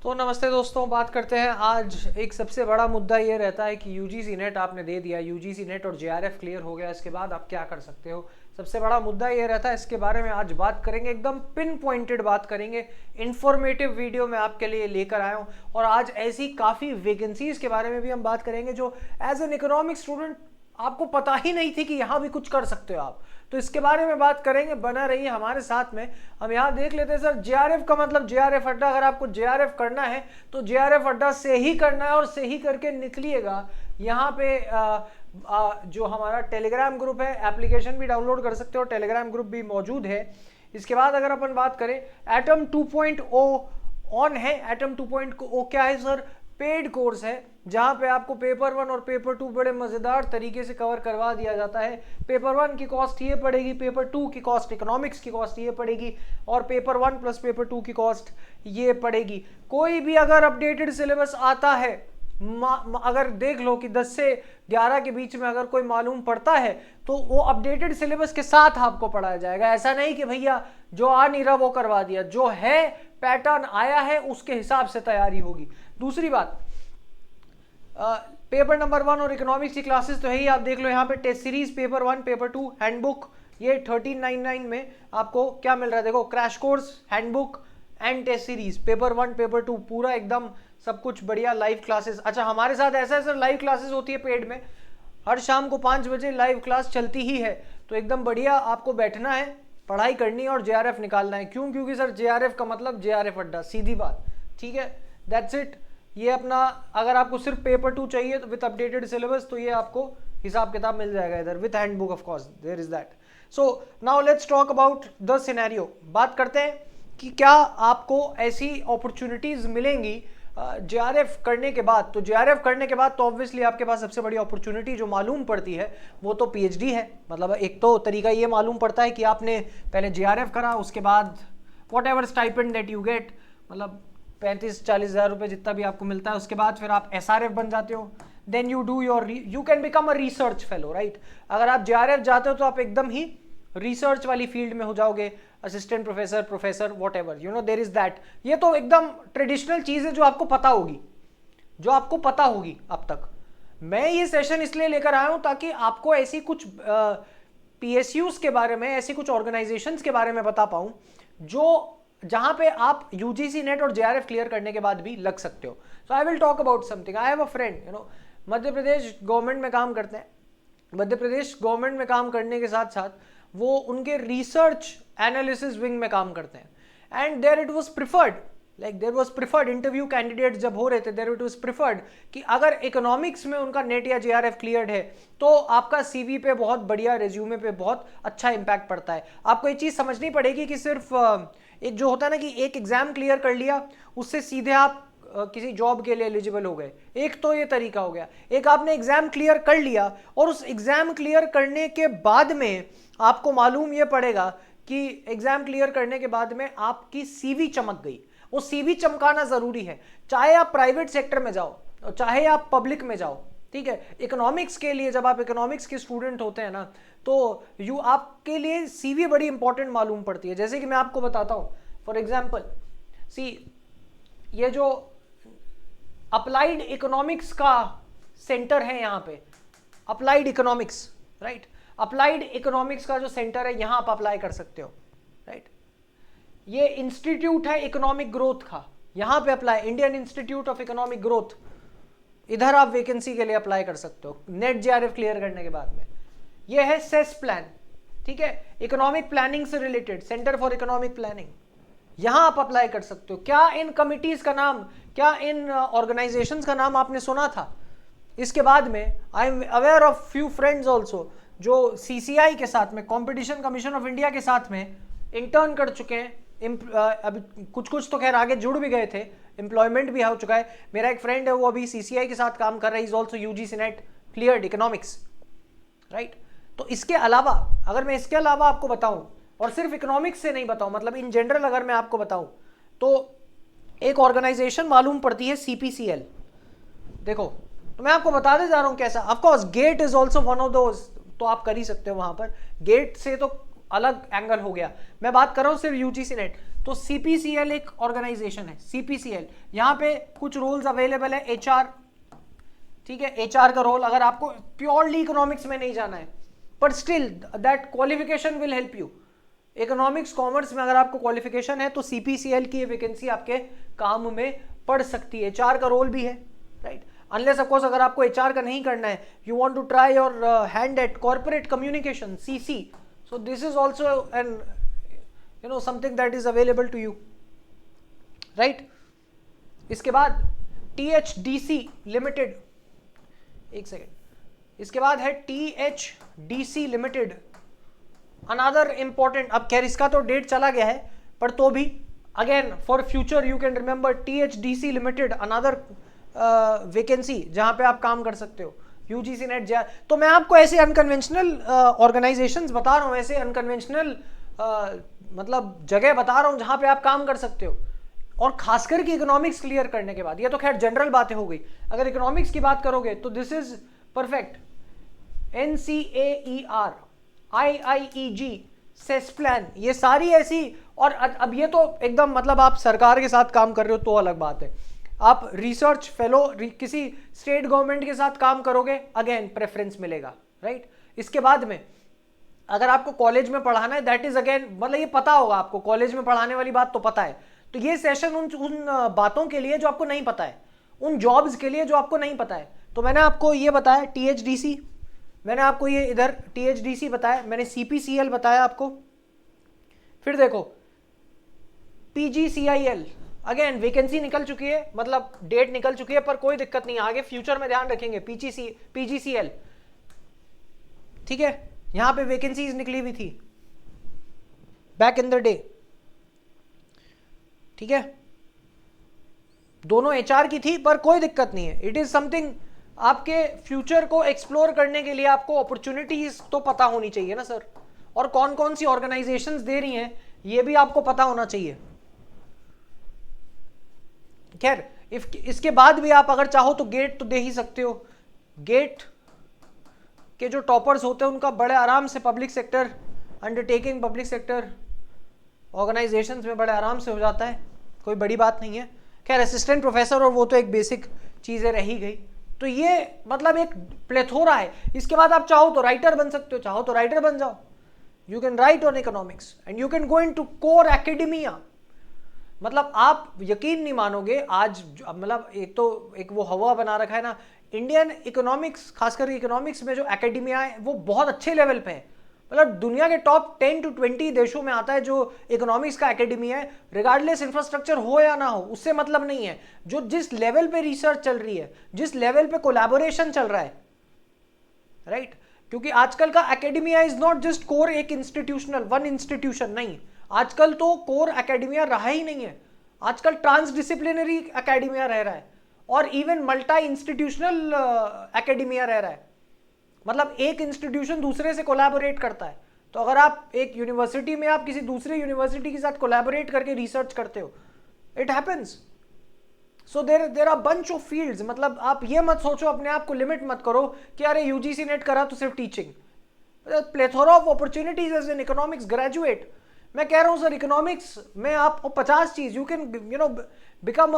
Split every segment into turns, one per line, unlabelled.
तो नमस्ते दोस्तों, बात करते हैं। आज एक सबसे बड़ा मुद्दा ये रहता है कि यूजीसी नेट आपने दे दिया, यूजीसी नेट और जेआरएफ क्लियर हो गया, इसके बाद आप क्या कर सकते हो। सबसे बड़ा मुद्दा ये रहता है, इसके बारे में आज बात करेंगे, एकदम पिन पॉइंटेड बात करेंगे। इन्फॉर्मेटिव वीडियो मैं आपके लिए लेकर आया हूँ और आज ऐसी काफ़ी वैकेंसीज के बारे में भी हम बात करेंगे जो एज एन इकोनॉमिक स्टूडेंट आपको पता ही नहीं थी कि यहाँ भी कुछ कर सकते हो आप। तो इसके बारे में बात करेंगे, बना रहिए हमारे साथ में। हम यहाँ देख लेते हैं सर, जेआरएफ का मतलब जेआरएफ अड्डा। अगर आपको जेआरएफ करना है तो जेआरएफ अड्डा से ही करना है और से ही करके निकलिएगा। यहाँ पे जो हमारा टेलीग्राम ग्रुप है, एप्लीकेशन भी डाउनलोड कर सकते हो, टेलीग्राम ग्रुप भी मौजूद है। इसके बाद अगर अपन बात करें, एटम 2.0 ऑन है। एटम 2.0 क्या है सर? पेड कोर्स है जहां पे आपको पेपर 1 और पेपर 2 बड़े मजेदार तरीके से कवर करवा दिया जाता है। पेपर 1 की कॉस्ट ये पड़ेगी, पेपर 2 की कॉस्ट, इकोनॉमिक्स की कॉस्ट ये पड़ेगी और पेपर 1 प्लस पेपर 2 की कॉस्ट ये पड़ेगी। कोई भी अगर अपडेटेड सिलेबस आता है, अगर देख लो कि 10 से 11 के बीच में अगर कोई मालूम पड़ता है तो वो अपडेटेड सिलेबस के साथ आपको पढ़ाया जाएगा। ऐसा नहीं कि भैया जो आ नहीं रहा वो करवा दिया, जो है पैटर्न आया है उसके हिसाब से तैयारी होगी। दूसरी बात, पेपर नंबर 1 और इकोनॉमिक्स की क्लासेस तो है ही, आप देख लो यहाँ पे test series paper 1 paper 2 handbook, ये 1399 में आपको क्या मिल रहा है, देखो, crash course, handbook and test series paper 1 paper 2 पूरा एकदम सब कुछ बढ़िया। लाइव क्लासेस, अच्छा हमारे साथ ऐसा है सर, लाइव क्लासेस होती है पेड में, हर शाम को 5 बजे लाइव क्लास चलती ही है। तो एकदम बढ़िया आपको बैठना है, पढ़ाई करनी है और जेआरएफ निकालना है। क्यों? क्योंकि सर जेआरएफ का मतलब जेआरएफ अड्डा, सीधी बात, ठीक है, दैट्स इट। ये अपना, अगर आपको सिर्फ पेपर 2 चाहिए तो विद अपडेटेड सिलेबस तो ये आपको हिसाब किताब मिल जाएगा इधर, with handbook of course, there is that. So now let's talk about the scenario. बात करते हैं कि क्या आपको ऐसी अपॉर्चुनिटीज मिलेंगी जेआरएफ करने के बाद। तो जेआरएफ करने के बाद तो ऑब्वियसली आपके पास सबसे बड़ी अपॉर्चुनिटी जो मालूम पड़ती है वो तो पीएचडी है। मतलब एक तो तरीका ये मालूम पड़ता है कि आपने पहले जेआरएफ करा, उसके बाद what ever stipend that you get, मतलब 35-40 हज़ार रुपये जितना भी आपको मिलता है, उसके बाद फिर आप एसआरएफ बन जाते हो। Then you do your, you can become a research fellow, right. अगर आप जेआरएफ जाते हो तो आप एकदम ही रिसर्च वाली फील्ड में हो जाओगे, assistant professor, professor, what ever, you know, there is that. ये तो एकदम ट्रेडिशनल चीज़ है जो आपको पता होगी, जो आपको पता होगी अब तक। मैं ये सेशन इसलिए लेकर आया हूं ताकि आपको ऐसी कुछ पीएसयूज के बारे में, ऐसी कुछ ऑर्गेनाइजेशंस के बारे में बता पाऊं जो जहां पे आप यूजीसी नेट और जेआरएफ क्लियर करने के बाद भी लग सकते हो। So I will talk about something. I have a friend, you know, Madhya Pradesh government में काम करते हैं। मध्य प्रदेश गवर्नमेंट में काम करने के साथ साथ वो उनके रिसर्च एनालिसिस विंग में काम करते हैं। And there it was preferred, like there was preferred, interview candidates जब हो रहे थे, देयर इट वाज प्रिफर्ड कि अगर इकोनॉमिक्स में उनका नेट या जेआरएफ क्लियर्ड है तो आपका सीवी पे बहुत बढ़िया, रेज्यूमे पे बहुत अच्छा इंपैक्ट पड़ता है। आपको ये चीज़ समझनी पड़ेगी कि सिर्फ एक जो होता है ना कि एक एग्जाम क्लियर कर लिया उससे सीधे आप किसी जॉब के लिए एलिजिबल हो गए, एक तो ये तरीका हो गया। एक आपने एग्जाम क्लियर कर लिया और उस एग्जाम क्लियर करने के बाद में आपको मालूम ये पड़ेगा कि एग्जाम क्लियर करने के बाद में आपकी सीवी चमक गई। वो सीवी चमकाना जरूरी है, चाहे आप प्राइवेट सेक्टर में जाओ और चाहे आप पब्लिक में जाओ, ठीक है। इकोनॉमिक्स के लिए, जब आप इकोनॉमिक्स के स्टूडेंट होते हैं ना, तो आपके लिए सीवी बड़ी इंपॉर्टेंट मालूम पड़ती है। जैसे कि मैं आपको बताता हूँ, फॉर एग्जाम्पल सी, ये जो अप्लाइड इकोनॉमिक्स का सेंटर है यहाँ पे, applied economics, right, applied economics का जो सेंटर है यहाँ आप अप्लाई कर सकते हो, राइट। ये इंस्टीट्यूट है इकोनॉमिक ग्रोथ का, यहाँ पे apply, Indian institute of economic growth, इधर आप वैकेंसी के लिए अप्लाई कर सकते हो नेट जेआरएफ क्लियर करने के बाद में। ये है सेस प्लान, ठीक है, इकोनॉमिक प्लानिंग से related, centre for economic planning, यहां आप अप्लाई कर सकते हो। क्या इन कमिटीज का नाम, क्या इन ऑर्गेनाइजेशंस का नाम आपने सुना था? इसके बाद में I am aware of few friends also जो सीसीआई के साथ में, कॉम्पिटिशन कमीशन ऑफ इंडिया के साथ में इंटर्न कर चुके हैं। अभी कुछ तो खैर आगे जुड़ भी गए थे, एम्प्लॉयमेंट भी हो चुका है। मेरा एक फ्रेंड है वो अभी सीसीआई के साथ काम कर रहा है, is also UGC net cleared economics, right. तो इसके अलावा, अगर मैं इसके अलावा आपको बताऊं और सिर्फ इकोनॉमिक्स से नहीं बताऊं, मतलब इन जनरल अगर मैं आपको बताऊं, तो एक ऑर्गेनाइजेशन मालूम पड़ती है सीपीसीएल। देखो, तो मैं आपको बताते जा रहा हूं कैसा। Of course gate is also one of those, तो आप कर ही सकते हो वहां पर। गेट से तो अलग एंगल हो गया, मैं बात कर रहा हूं सिर्फ यूजीसी नेट। तो CPCL एक ऑर्गेनाइजेशन है, CPCL, यहाँ पे कुछ रोल्स अवेलेबल है, HR, ठीक है, HR का रोल, अगर आपको प्योरली इकोनॉमिक्स में नहीं जाना है, पर still that qualification will help you. Economics commerce में अगर आपको क्वालिफिकेशन है तो CPCL की वैकेंसी आपके काम में पड़ सकती है। HR का रोल भी है, राइट, अनलेस ऑफ कोर्स अगर आपको HR का नहीं करना है, you want to try your hand at corporate communication, CC, so this is also an something that is available to you, right. इसके बाद THDC लिमिटेड, एक सेकेंड, इसके बाद है THDC लिमिटेड, अनदर इंपॉर्टेंट, अब खैर इसका तो डेट चला गया है, पर तो भी again for future you can remember THDC limited, another vacancy जहां पे आप काम कर सकते हो, UGC नेट जा। तो मैं आपको ऐसे अनकन्वेंशनल ऑर्गेनाइजेशंस बता रहा हूँ, ऐसे अनकन्वेंशनल मतलब जगह बता रहा हूँ जहां पे आप काम कर सकते हो, और खासकर कि इकोनॉमिक्स क्लियर करने के बाद। ये तो खैर जनरल बातें हो गई, अगर इकोनॉमिक्स की बात करोगे तो this is perfect, NCAER, IIEG, सेस्प्लान, ये सारी ऐसी, और अब ये तो एकदम मतलब आप सरकार के साथ काम कर रहे हो तो अलग बात है, आप रिसर्च फेलो किसी स्टेट गवर्नमेंट के साथ काम करोगे, अगेन प्रेफरेंस मिलेगा, राइट। इसके बाद में अगर आपको कॉलेज में पढ़ाना है, दैट इज अगेन, मतलब ये पता होगा आपको, कॉलेज में पढ़ाने वाली बात तो पता है, तो ये सेशन उन बातों के लिए जो आपको नहीं पता है, उन जॉब्स के लिए जो आपको नहीं पता है। तो मैंने आपको ये बताया THDC, मैंने आपको ये इधर THDC बताया, मैंने CPCL बताया आपको, फिर देखो PGCIL, अगेन वैकेंसी निकल चुकी है, मतलब डेट निकल चुकी है, पर कोई दिक्कत नहीं है, आगे फ्यूचर में ध्यान रखेंगे। PGCL, ठीक है, यहां पे वैकेंसीज निकली हुई थी बैक इन द डे, ठीक है, दोनों HR की थी, पर कोई दिक्कत नहीं है, इट इज समथिंग, आपके फ्यूचर को एक्सप्लोर करने के लिए आपको अपॉर्चुनिटीज तो पता होनी चाहिए ना सर, और कौन कौन सी ऑर्गेनाइजेशंस दे रही हैं ये भी आपको पता होना चाहिए। खैर इसके बाद भी आप अगर चाहो तो गेट तो दे ही सकते हो, गेट के जो टॉपर्स होते हैं उनका बड़े आराम से public sector undertaking, public sector organisations में बड़े आराम से हो जाता है, कोई बड़ी बात नहीं है। खैर असिस्टेंट प्रोफेसर और वो तो एक बेसिक चीज़ें रह ही गई, तो ये मतलब एक प्लेथोरा है। इसके बाद आप चाहो तो राइटर बन सकते हो, चाहो तो राइटर बन जाओ, you can write on economics and you can go into core academia. मतलब आप यकीन नहीं मानोगे, आज मतलब एक वो हवा बना रखा है ना इंडियन इकोनॉमिक्स, खासकर इकोनॉमिक्स में जो एकेडमिया है वो बहुत अच्छे लेवल पे है, मतलब दुनिया के टॉप 10 to 20 देशों में आता है जो इकोनॉमिक्स का एकेडमी है, रिगार्डलेस इंफ्रास्ट्रक्चर हो या ना हो उससे मतलब नहीं है, जो जिस लेवल पे रिसर्च चल रही है, जिस लेवल पे कोलैबोरेशन चल रहा है, राइट। क्योंकि आजकल का academia is not just core एक इंस्टीट्यूशनल वन इंस्टीट्यूशन, नहीं, आजकल तो कोर एकेडमिया रहा ही नहीं है, आजकल ट्रांसडिसिप्लिनरी एकेडमिया रह रहा है, और इवन मल्टी इंस्टीट्यूशनल एकेडमिया रह रहा है, मतलब एक इंस्टीट्यूशन दूसरे से कोलैबोरेट करता है। तो अगर आप एक यूनिवर्सिटी में आप किसी दूसरे यूनिवर्सिटी के साथ कोलैबोरेट करके रिसर्च करते हो, it happens. So there are bunch of fields, मतलब आप ये मत सोचो, अपने आप को लिमिट मत करो कि अरे UGC नेट करा तो सिर्फ teaching, plethora of opportunities as an economics graduate. मैं कह रहा हूं सर इकोनॉमिक्स में आपको 50 चीज, you can become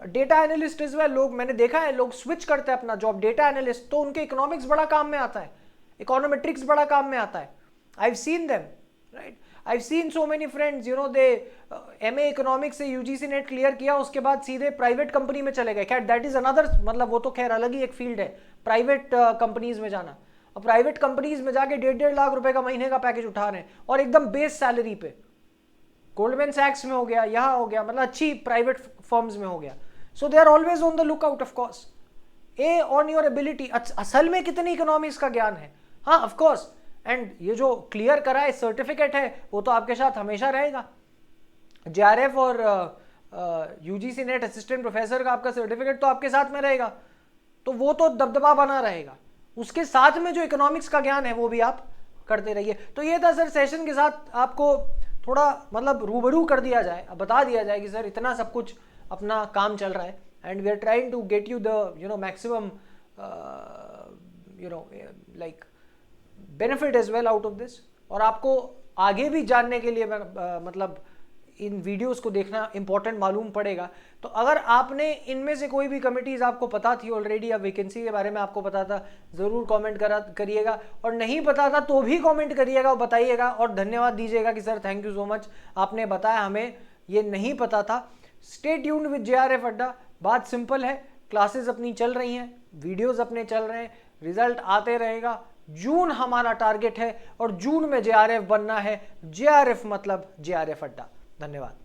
data analyst is well. लोग मैंने देखा है, लोग स्विच करते हैं अपना जॉब डेटा एनालिस्ट, तो उनके इकोनॉमिक्स बड़ा काम में आता है, इकोनोमेट्रिक्स बड़ा काम में आता है। I have seen them, right, I have seen so many friends, they MA economics से UGC नेट क्लियर किया, उसके बाद सीधे प्राइवेट कंपनी में चले गए। खैर दैट इज अनदर, मतलब वो तो खैर अलग ही एक फील्ड है, प्राइवेट कंपनीज में जाना। और प्राइवेट कंपनीज में जाके 1.5 लाख रुपए का महीने का पैकेज उठा रहे हैं, और एकदम बेस सैलरी पे, गोल्डमैन सैक्स में हो गया, यहाँ हो गया, मतलब अच्छी प्राइवेट फर्म्स में हो गया। So they are always on the look out, of course, on your ability. असल में कितनी इकोनॉमिक्स का ज्ञान है, हाँ ऑफ कोर्स, एंड ये जो क्लियर करा है सर्टिफिकेट है वो तो आपके साथ हमेशा रहेगा। JRF और UGC नेट असिस्टेंट प्रोफेसर का आपका सर्टिफिकेट तो आपके साथ में रहेगा, तो वो तो दबदबा बना रहेगा। उसके साथ में जो इकोनॉमिक्स का ज्ञान है वो भी आप करते रहिए। तो ये था सर, सेशन के साथ आपको थोड़ा मतलब रूबरू कर दिया जाए, बता दिया जाए कि सर इतना सब कुछ अपना काम चल रहा है, and we are trying to get you the maximum like benefit as well out of this. और आपको आगे भी जानने के लिए मतलब इन वीडियोस को देखना इंपॉर्टेंट मालूम पड़ेगा। तो अगर आपने इनमें से कोई भी कमिटीज आपको पता थी ऑलरेडी या वैकेंसी के बारे में आपको पता था, ज़रूर कमेंट करिएगा, और नहीं पता था तो भी कमेंट करिएगा और बताइएगा और धन्यवाद दीजिएगा कि sir thank you so much, आपने बताया, हमें ये नहीं पता था। स्टे ट्यून्ड विद JRF अड्डा। बात सिंपल है, क्लासेस अपनी चल रही हैं, वीडियोस अपने चल रहे हैं, रिजल्ट आते रहेगा। जून हमारा टारगेट है और जून में JRF बनना है। JRF मतलब JRF अड्डा। धन्यवाद।